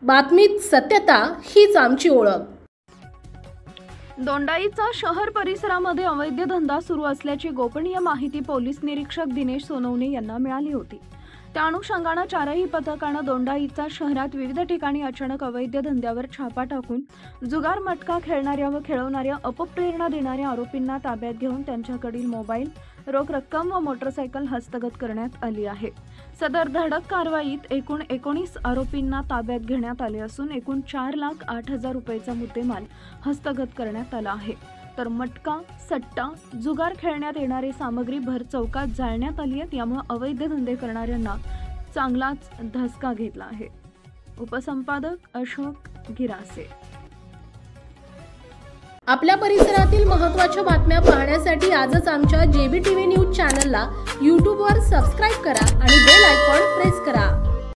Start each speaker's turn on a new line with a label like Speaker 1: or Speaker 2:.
Speaker 1: बातमीत सत्यता हीच आमची ओळख।
Speaker 2: दोंडाईचा शहर परिसरामध्ये अवैध धंदा सुरू असल्याची गोपनीय माहिती पोलीस निरीक्षक दिनेश सोनवणे यांना मिळाली होती। त्या अनुषंगाने चारही पथकाने दोंडाईचा शहरात विविध ठिकाणी अचानक अवैध धंद्यावर छापा टाकून जुगार मटका खेळणाऱ्या व खेळवणाऱ्या अपप्रेरणा देणाऱ्या आरोपींना ताब्यात घेऊन त्यांच्याकडील मोबाईल, रोख रक्कम व मोटरसायकल हस्तगत करण्यात आली आहे। सदर धडक कारवाईत एकूण 19 आरोपींना ताब्यात घेण्यात आले असून एकूण 4,08,000 रुपयांचा मुद्देमाल हस्तगत करण्यात आला आहे। तर मटका, सट्टा, जुगार खेळण्यात येणारी सामग्री भर चौकात जाळण्यात आली आहे। त्यामुळे अवैध धंदे करणाऱ्यांना चांगलाच धसका घेतला आहे। उपसंपादक अशोक गिरासे।
Speaker 1: आपल्या परिसरातील महत्त्वाच्या बातम्या पाहण्यासाठी आजच आमच्या JBTV न्यूज चॅनलला YouTube वर सबस्क्राइब करा आणि बेल आयकॉन प्रेस करा।